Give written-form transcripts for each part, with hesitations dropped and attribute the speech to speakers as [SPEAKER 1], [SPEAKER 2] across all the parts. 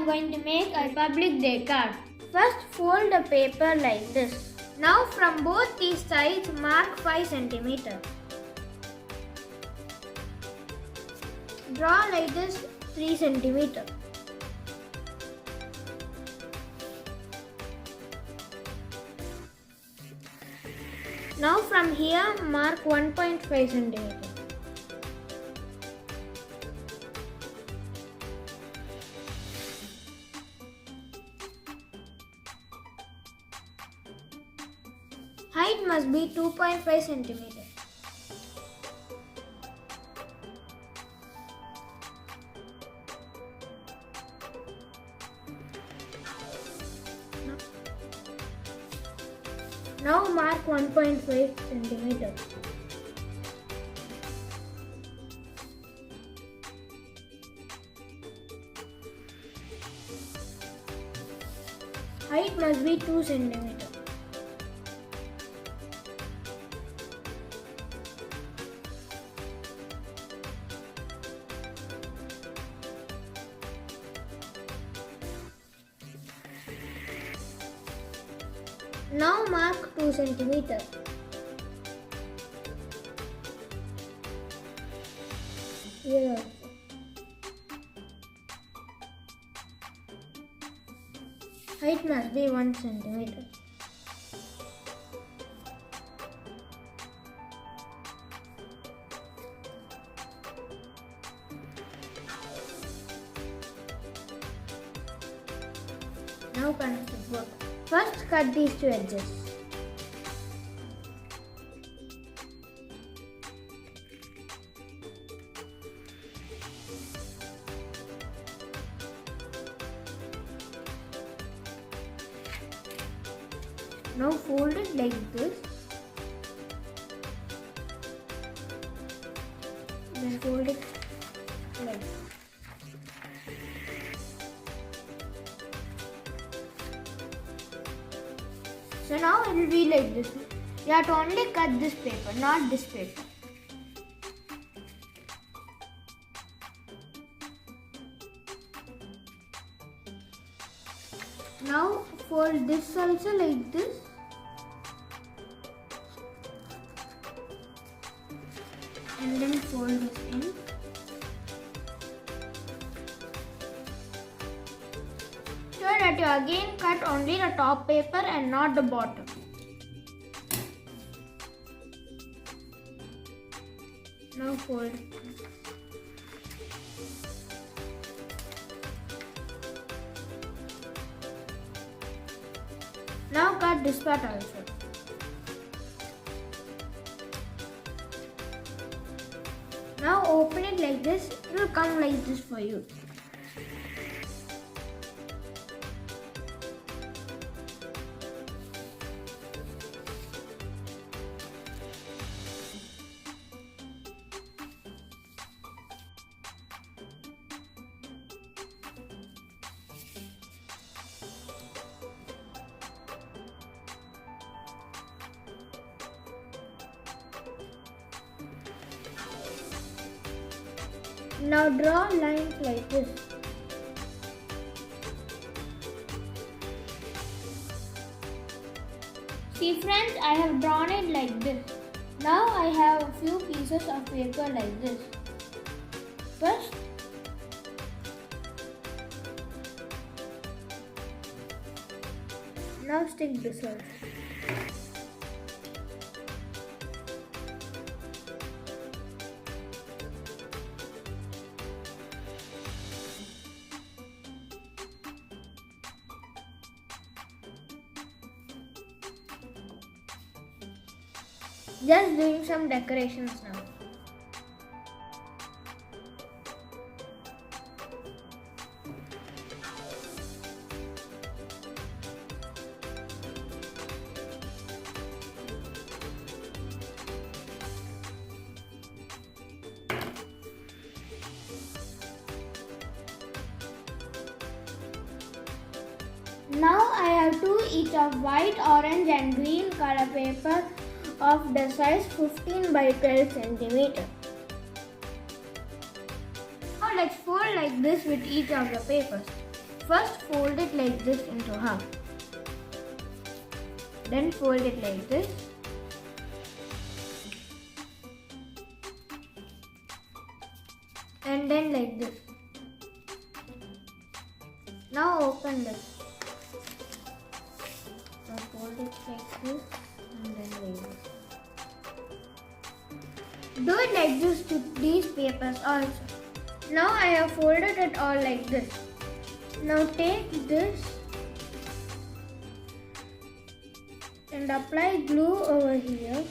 [SPEAKER 1] am going to make a Republic Day card. First, fold the paper like this. Now from both these sides, mark 5 cm. Draw like this 3 cm. Now from here, mark 1.5 cm. Height must be 2.5 cm. Now mark 1.5 cm. Height must be 2 cm. Now mark 2 cm. Here also. Height must be 1 cm. Now connect the book. First, cut these two edges. Now fold it like this. Then fold it like this. So now it will be like this. You have to only cut this paper, not this paper. Now fold this also like this. And then fold this in. Sure that you again cut only the top paper and not the bottom. Now fold it. Now cut this part also. Now open it like this. It will come like this for you. Now draw lines like this. See friends, I have drawn it like this. Now I have a few pieces of paper like this. First, now stick this also. Just doing some decorations now. Now I have two each of white, orange and green color paper of the size 15 by 12 cm. Now let's fold like this with each of the papers. First fold it like this into half. Then fold it like this. And then like this. Now open this. Now fold it like this and then like this. Do it like this to these papers also. Now I have folded it all like this. Now take this and apply glue over here.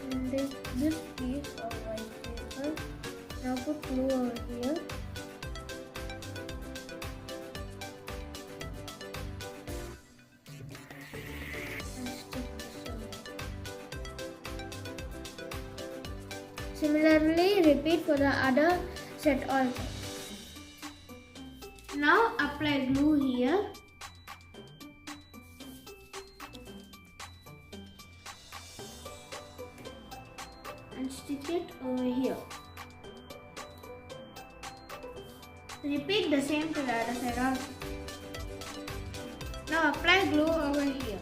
[SPEAKER 1] And take this piece of white paper. Now put glue over here. And stick this over. Similarly, repeat for the other set also. Now apply glue here. And stick it over here. Repeat the same to the other side also. Now apply glue over here.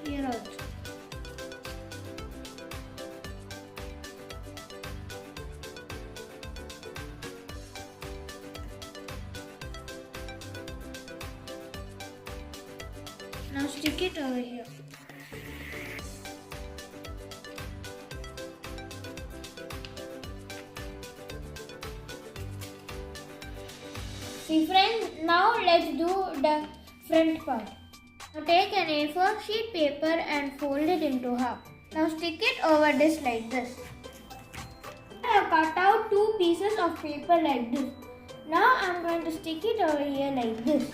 [SPEAKER 1] Here also. Now stick it over here. See friends, now let's do the front part. Now take an A4 sheet paper and fold it into half. Now stick it over this like this. I have cut out two pieces of paper like this. Now I am going to stick it over here like this.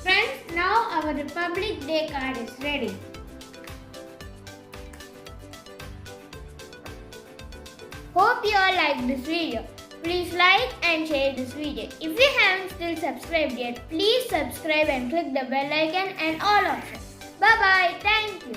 [SPEAKER 1] Friends, now our Republic Day card is ready. Hope you all liked this video. Please like and share this video. If you haven't still subscribed yet, please subscribe and click the bell icon and all options. Bye bye. Thank you.